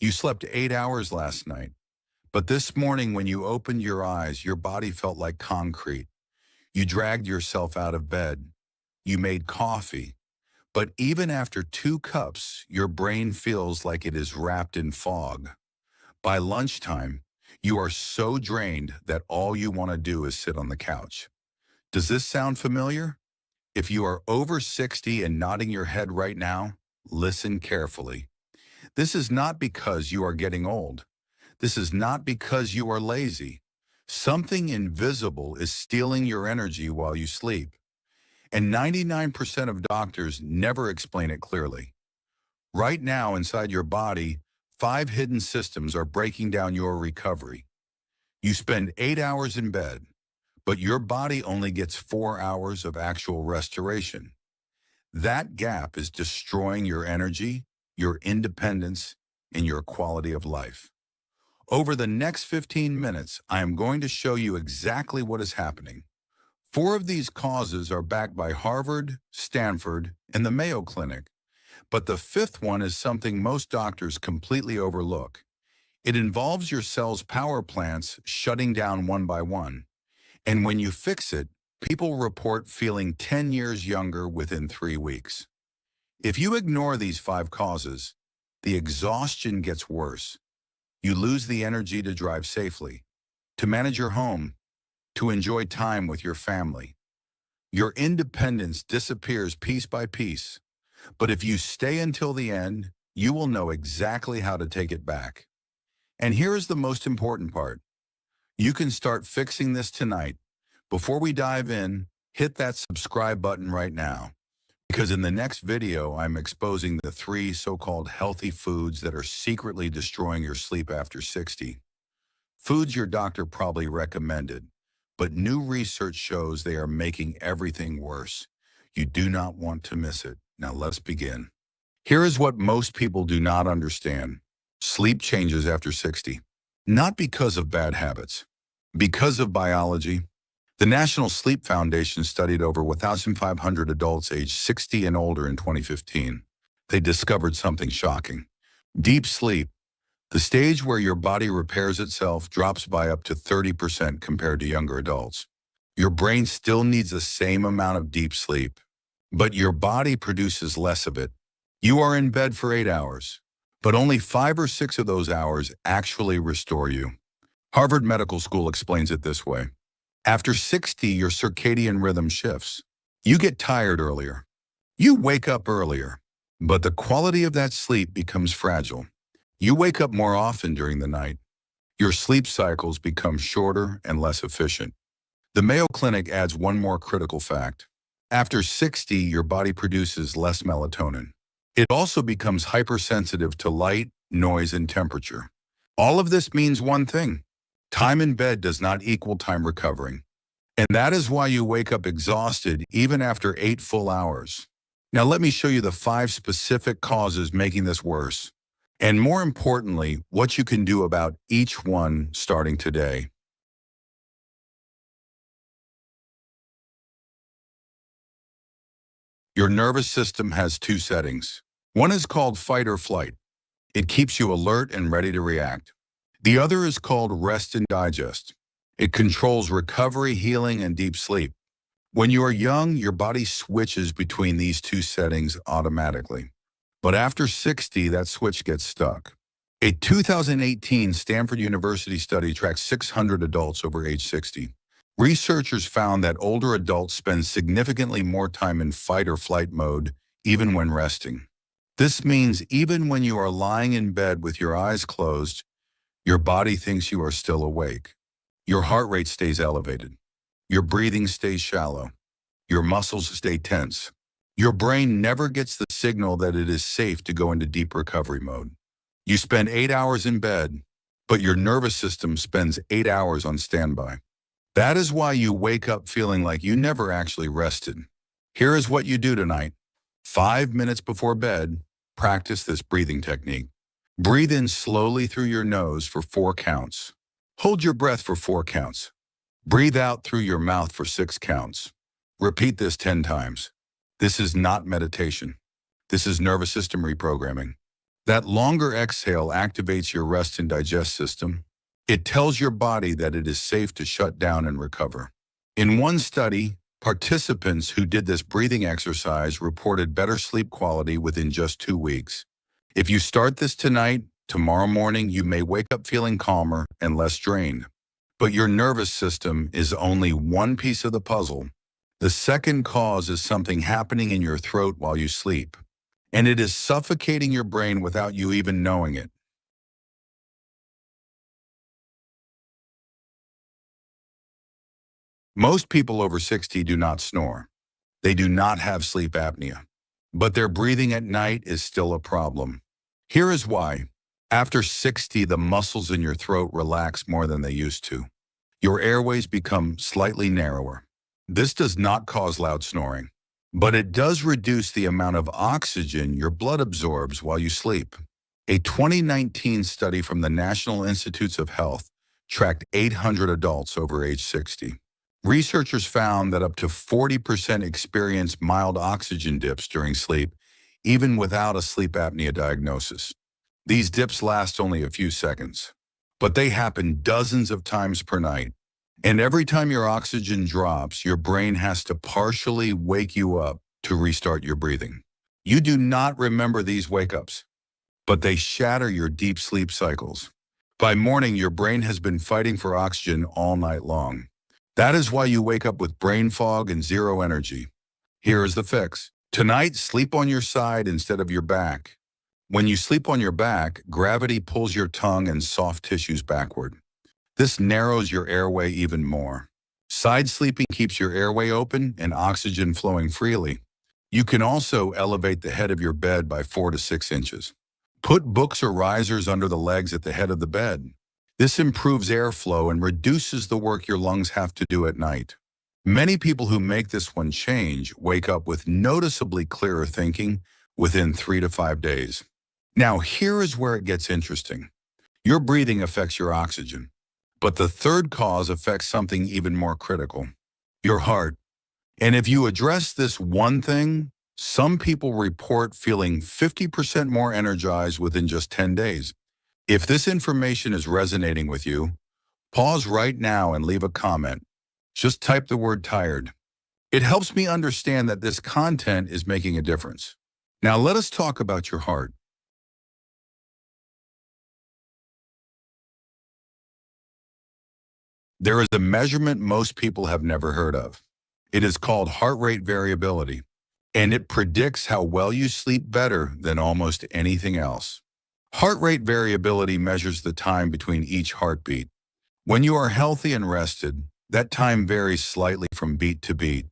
You slept 8 hours last night, but this morning when you opened your eyes, your body felt like concrete. You dragged yourself out of bed. You made coffee. But even after 2 cups, your brain feels like it is wrapped in fog. By lunchtime, you are so drained that all you want to do is sit on the couch. Does this sound familiar? If you are over 60 and nodding your head right now, listen carefully. This is not because you are getting old. This is not because you are lazy. Something invisible is stealing your energy while you sleep. And 99% of doctors never explain it clearly. Right now, inside your body, 5 hidden systems are breaking down your recovery. You spend 8 hours in bed, but your body only gets 4 hours of actual restoration. That gap is destroying your energy, your independence, and your quality of life. Over the next 15 minutes, I am going to show you exactly what is happening. 4 of these causes are backed by Harvard, Stanford, and the Mayo Clinic, but the 5th one is something most doctors completely overlook. It involves your cell's power plants shutting down one by one, and when you fix it, people report feeling 10 years younger within 3 weeks. If you ignore these 5 causes, the exhaustion gets worse. You lose the energy to drive safely, to manage your home, to enjoy time with your family. Your independence disappears piece by piece, but if you stay until the end, you will know exactly how to take it back. And here is the most important part. You can start fixing this tonight. Before we dive in, hit that subscribe button right now, because in the next video, I'm exposing the 3 so-called healthy foods that are secretly destroying your sleep after 60. Foods your doctor probably recommended, but new research shows they are making everything worse. You do not want to miss it. Now let's begin. Here is what most people do not understand. Sleep changes after 60. Not because of bad habits, because of biology. The National Sleep Foundation studied over 1,500 adults aged 60 and older in 2015. They discovered something shocking. Deep sleep, the stage where your body repairs itself, drops by up to 30% compared to younger adults. Your brain still needs the same amount of deep sleep, but your body produces less of it. You are in bed for 8 hours, but only 5 or 6 of those hours actually restore you. Harvard Medical School explains it this way. After 60, your circadian rhythm shifts. You get tired earlier. You wake up earlier, but the quality of that sleep becomes fragile. You wake up more often during the night. Your sleep cycles become shorter and less efficient. The Mayo Clinic adds one more critical fact. After 60, your body produces less melatonin. It also becomes hypersensitive to light, noise, and temperature. All of this means one thing. Time in bed does not equal time recovering. And that is why you wake up exhausted even after 8 full hours. Now let me show you the 5 specific causes making this worse. And more importantly, what you can do about each one starting today. Your nervous system has 2 settings. One is called fight or flight. It keeps you alert and ready to react. The other is called rest and digest. It controls recovery, healing, and deep sleep. When you are young, your body switches between these 2 settings automatically. But after 60, that switch gets stuck. A 2018 Stanford University study tracked 600 adults over age 60. Researchers found that older adults spend significantly more time in fight or flight mode, even when resting. This means even when you are lying in bed with your eyes closed, your body thinks you are still awake. Your heart rate stays elevated. Your breathing stays shallow. Your muscles stay tense. Your brain never gets the signal that it is safe to go into deep recovery mode. You spend 8 hours in bed, but your nervous system spends 8 hours on standby. That is why you wake up feeling like you never actually rested. Here is what you do tonight. 5 minutes before bed, practice this breathing technique. Breathe in slowly through your nose for 4 counts. Hold your breath for 4 counts. Breathe out through your mouth for 6 counts. Repeat this 10 times. This is not meditation. This is nervous system reprogramming. That longer exhale activates your rest and digest system. It tells your body that it is safe to shut down and recover. In one study, participants who did this breathing exercise reported better sleep quality within just 2 weeks. If you start this tonight, tomorrow morning you may wake up feeling calmer and less drained. But your nervous system is only one piece of the puzzle. The second cause is something happening in your throat while you sleep, and it is suffocating your brain without you even knowing it. Most people over 60 do not snore. They do not have sleep apnea, but their breathing at night is still a problem. Here is why. After 60, the muscles in your throat relax more than they used to. Your airways become slightly narrower. This does not cause loud snoring, but it does reduce the amount of oxygen your blood absorbs while you sleep. A 2019 study from the National Institutes of Health tracked 800 adults over age 60. Researchers found that up to 40% experienced mild oxygen dips during sleep, even without a sleep apnea diagnosis. These dips last only a few seconds, but they happen dozens of times per night. And every time your oxygen drops, your brain has to partially wake you up to restart your breathing. You do not remember these wake-ups, but they shatter your deep sleep cycles. By morning, your brain has been fighting for oxygen all night long. That is why you wake up with brain fog and zero energy. Here is the fix. Tonight, sleep on your side instead of your back. When you sleep on your back, gravity pulls your tongue and soft tissues backward. This narrows your airway even more. Side sleeping keeps your airway open and oxygen flowing freely. You can also elevate the head of your bed by 4 to 6 inches. Put books or risers under the legs at the head of the bed. This improves airflow and reduces the work your lungs have to do at night. Many people who make this one change wake up with noticeably clearer thinking within 3 to 5 days. Now, here is where it gets interesting. Your breathing affects your oxygen, but the third cause affects something even more critical, your heart. And if you address this one thing, some people report feeling 50% more energized within just 10 days. If this information is resonating with you, pause right now and leave a comment. Just type the word tired. It helps me understand that this content is making a difference. Now let us talk about your heart. There is a measurement most people have never heard of. It is called heart rate variability, and it predicts how well you sleep better than almost anything else. Heart rate variability measures the time between each heartbeat. When you are healthy and rested, that time varies slightly from beat to beat.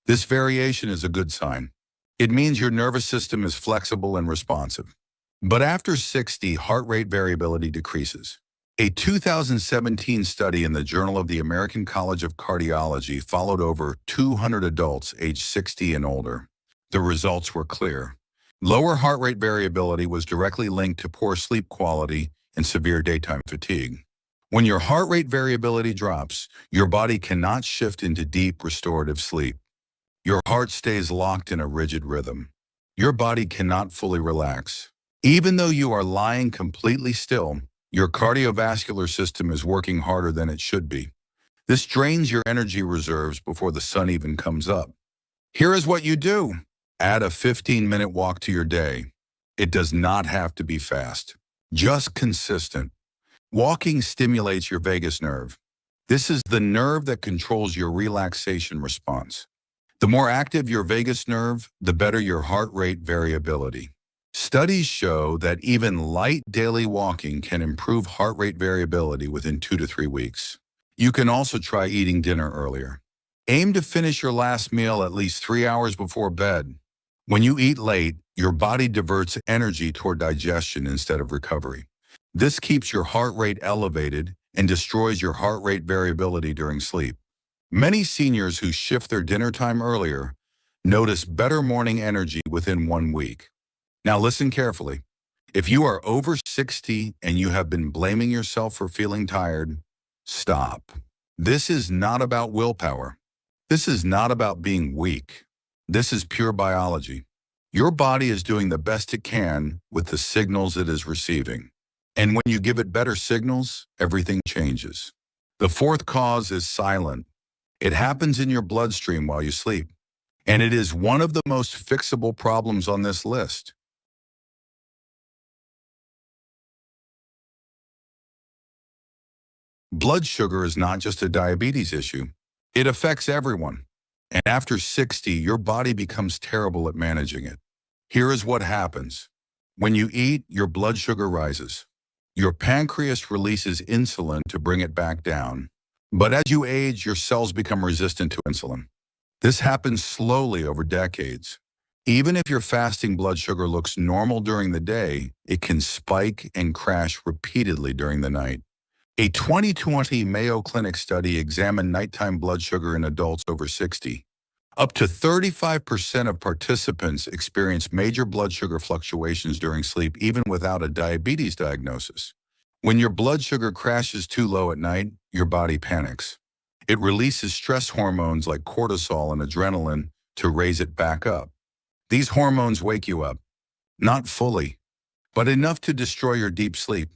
This variation is a good sign. It means your nervous system is flexible and responsive. But after 60, heart rate variability decreases. A 2017 study in the Journal of the American College of Cardiology followed over 200 adults aged 60 and older. The results were clear. Lower heart rate variability was directly linked to poor sleep quality and severe daytime fatigue. When your heart rate variability drops, your body cannot shift into deep restorative sleep. Your heart stays locked in a rigid rhythm. Your body cannot fully relax. Even though you are lying completely still, your cardiovascular system is working harder than it should be. This drains your energy reserves before the sun even comes up. Here is what you do. Add a 15-minute walk to your day. It does not have to be fast, just consistent. Walking stimulates your vagus nerve. This is the nerve that controls your relaxation response. The more active your vagus nerve, the better your heart rate variability. Studies show that even light daily walking can improve heart rate variability within 2 to 3 weeks. You can also try eating dinner earlier. Aim to finish your last meal at least 3 hours before bed. When you eat late, your body diverts energy toward digestion instead of recovery. This keeps your heart rate elevated and destroys your heart rate variability during sleep. Many seniors who shift their dinner time earlier notice better morning energy within 1 week. Now listen carefully. If you are over 60 and you have been blaming yourself for feeling tired, stop. This is not about willpower. This is not about being weak. This is pure biology. Your body is doing the best it can with the signals it is receiving. And when you give it better signals, everything changes. The fourth cause is silent. It happens in your bloodstream while you sleep. And it is one of the most fixable problems on this list. Blood sugar is not just a diabetes issue. It affects everyone. And after 60, your body becomes terrible at managing it. Here is what happens. When you eat, your blood sugar rises. Your pancreas releases insulin to bring it back down. But as you age, your cells become resistant to insulin. This happens slowly over decades. Even if your fasting blood sugar looks normal during the day, it can spike and crash repeatedly during the night. A 2020 Mayo Clinic study examined nighttime blood sugar in adults over 60. Up to 35% of participants experienced major blood sugar fluctuations during sleep, even without a diabetes diagnosis. When your blood sugar crashes too low at night, your body panics. It releases stress hormones like cortisol and adrenaline to raise it back up. These hormones wake you up, not fully, but enough to destroy your deep sleep.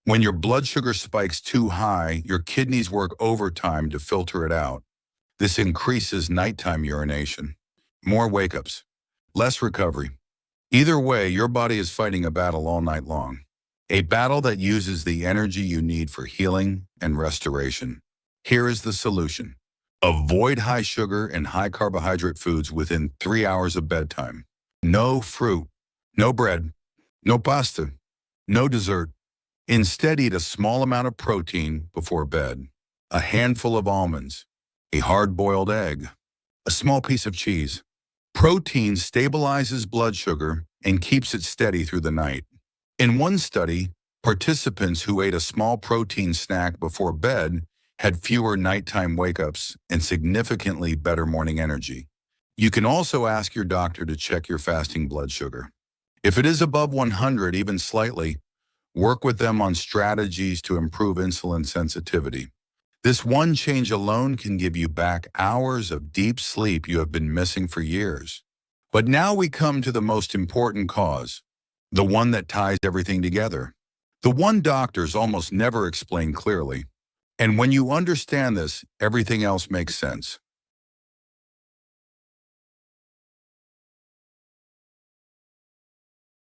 When your blood sugar spikes too high, your kidneys work overtime to filter it out. This increases nighttime urination, more wake-ups, less recovery. Either way, your body is fighting a battle all night long, a battle that uses the energy you need for healing and restoration. Here is the solution. Avoid high sugar and high carbohydrate foods within 3 hours of bedtime. No fruit, no bread, no pasta, no dessert. Instead, eat a small amount of protein before bed, a handful of almonds, a hard-boiled egg, a small piece of cheese. Protein stabilizes blood sugar and keeps it steady through the night. In one study, participants who ate a small protein snack before bed had fewer nighttime wake-ups and significantly better morning energy. You can also ask your doctor to check your fasting blood sugar. If it is above 100, even slightly, work with them on strategies to improve insulin sensitivity. This one change alone can give you back hours of deep sleep you have been missing for years. But now we come to the most important cause, the one that ties everything together, the one doctors almost never explain clearly. And when you understand this, everything else makes sense.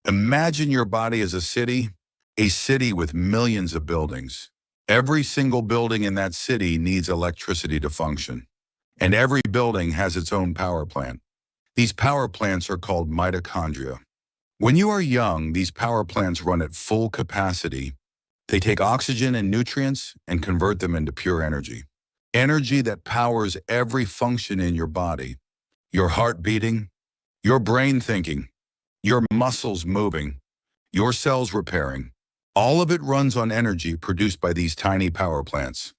Imagine your body as a city with millions of buildings. Every single building in that city needs electricity to function. And every building has its own power plant. These power plants are called mitochondria. When you are young, these power plants run at full capacity. They take oxygen and nutrients and convert them into pure energy. Energy that powers every function in your body. Your heart beating, your brain thinking, your muscles moving, your cells repairing. All of it runs on energy produced by these tiny power plants.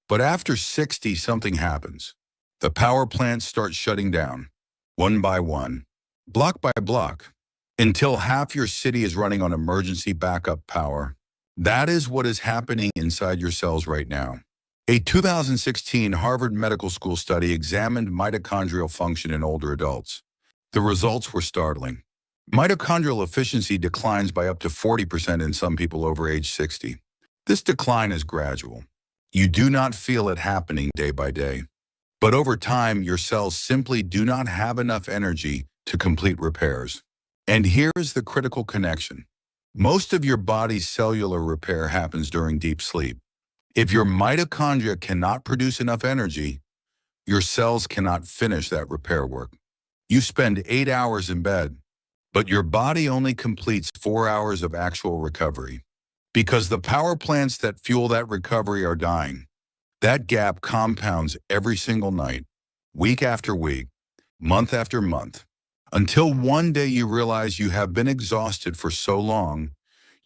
But after 60, something happens. The power plants start shutting down, one by one, block by block, until half your city is running on emergency backup power. That is what is happening inside your cells right now. A 2016 Harvard Medical School study examined mitochondrial function in older adults. The results were startling. Mitochondrial efficiency declines by up to 40% in some people over age 60. This decline is gradual. You do not feel it happening day by day. But over time, your cells simply do not have enough energy to complete repairs. And here is the critical connection. Most of your body's cellular repair happens during deep sleep. If your mitochondria cannot produce enough energy, your cells cannot finish that repair work. You spend 8 hours in bed, but your body only completes 4 hours of actual recovery. Because the power plants that fuel that recovery are dying. That gap compounds every single night, week after week, month after month, until one day you realize you have been exhausted for so long,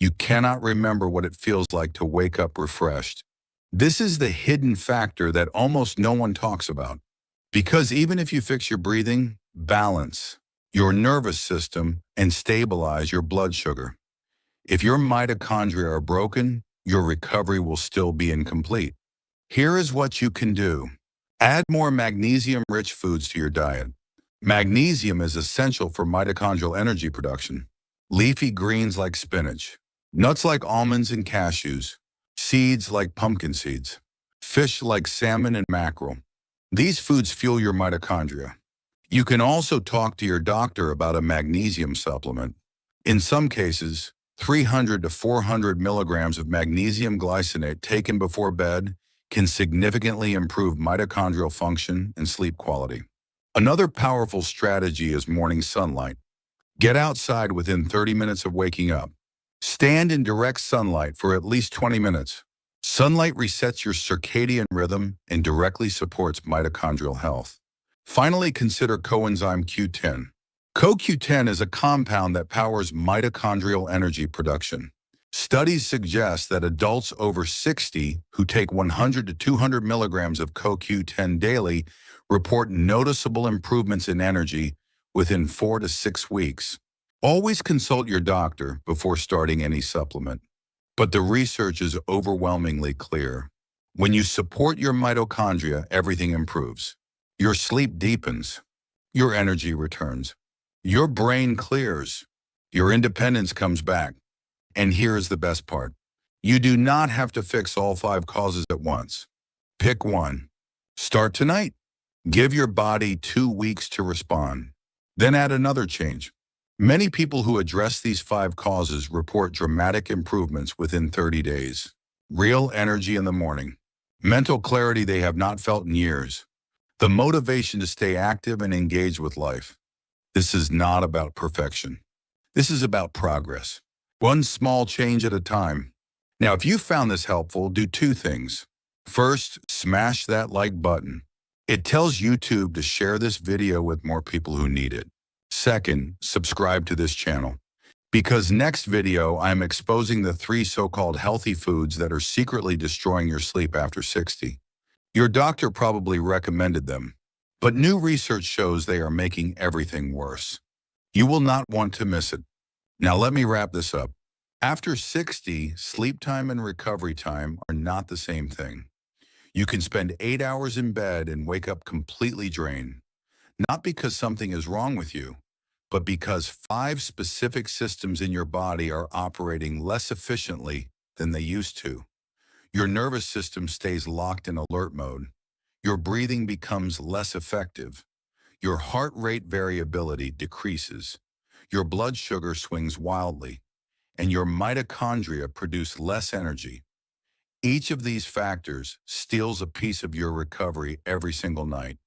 you cannot remember what it feels like to wake up refreshed. This is the hidden factor that almost no one talks about. Because even if you fix your breathing, balance your nervous system, and stabilize your blood sugar, if your mitochondria are broken, your recovery will still be incomplete. Here is what you can do. Add more magnesium-rich foods to your diet. Magnesium is essential for mitochondrial energy production. Leafy greens like spinach, nuts like almonds and cashews, seeds like pumpkin seeds, fish like salmon and mackerel. These foods fuel your mitochondria. You can also talk to your doctor about a magnesium supplement. In some cases, 300 to 400 milligrams of magnesium glycinate taken before bed can significantly improve mitochondrial function and sleep quality. Another powerful strategy is morning sunlight. Get outside within 30 minutes of waking up. Stand in direct sunlight for at least 20 minutes. Sunlight resets your circadian rhythm and directly supports mitochondrial health. Finally, consider coenzyme Q10. CoQ10 is a compound that powers mitochondrial energy production. Studies suggest that adults over 60 who take 100 to 200 milligrams of CoQ10 daily report noticeable improvements in energy within 4 to 6 weeks. Always consult your doctor before starting any supplement. But the research is overwhelmingly clear. When you support your mitochondria, everything improves. Your sleep deepens. Your energy returns. Your brain clears. Your independence comes back. And here's the best part. You do not have to fix all 5 causes at once. Pick one. Start tonight. Give your body 2 weeks to respond. Then add another change. Many people who address these 5 causes report dramatic improvements within 30 days. Real energy in the morning. Mental clarity they have not felt in years. The motivation to stay active and engaged with life. This is not about perfection. This is about progress. One small change at a time. Now, if you found this helpful, do 2 things. First, smash that like button. It tells YouTube to share this video with more people who need it. Second, subscribe to this channel. Because next video, I'm exposing the 3 so-called healthy foods that are secretly destroying your sleep after 60. Your doctor probably recommended them, but new research shows they are making everything worse. You will not want to miss it. Now let me wrap this up. After 60, sleep time and recovery time are not the same thing. You can spend 8 hours in bed and wake up completely drained. Not because something is wrong with you, but because 5 specific systems in your body are operating less efficiently than they used to. Your nervous system stays locked in alert mode. Your breathing becomes less effective. Your heart rate variability decreases. Your blood sugar swings wildly, and your mitochondria produce less energy. Each of these factors steals a piece of your recovery every single night.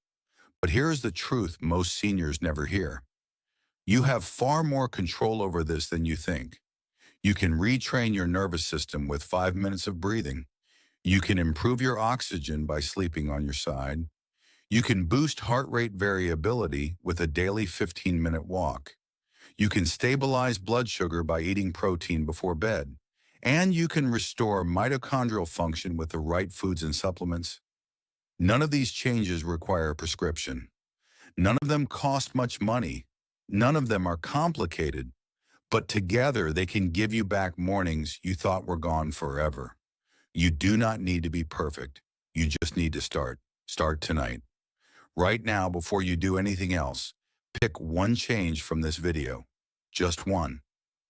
But here's the truth most seniors never hear. You have far more control over this than you think. You can retrain your nervous system with 5 minutes of breathing. You can improve your oxygen by sleeping on your side. You can boost heart rate variability with a daily 15-minute walk. You can stabilize blood sugar by eating protein before bed. And you can restore mitochondrial function with the right foods and supplements. None of these changes require a prescription. None of them cost much money. None of them are complicated. But together they can give you back mornings you thought were gone forever. You do not need to be perfect. You just need to start. Start tonight. Right now, before you do anything else, pick one change from this video. Just one.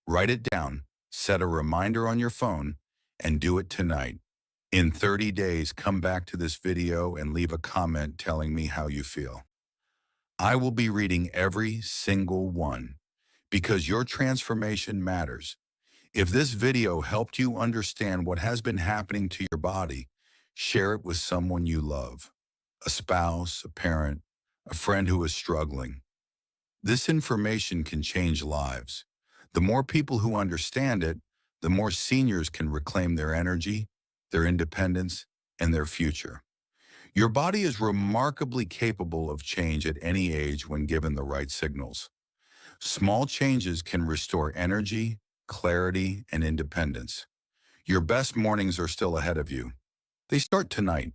Write it down, set a reminder on your phone, and do it tonight. In 30 days, come back to this video and leave a comment telling me how you feel. I will be reading every single one because your transformation matters. If this video helped you understand what has been happening to your body, share it with someone you love, a spouse, a parent, a friend who is struggling. This information can change lives. The more people who understand it, the more seniors can reclaim their energy, their independence, and their future. Your body is remarkably capable of change at any age when given the right signals. Small changes can restore energy, clarity, and independence. Your best mornings are still ahead of you. They start tonight.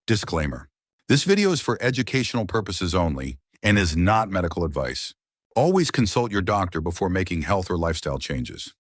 Disclaimer. This video is for educational purposes only and is not medical advice. Always consult your doctor before making health or lifestyle changes.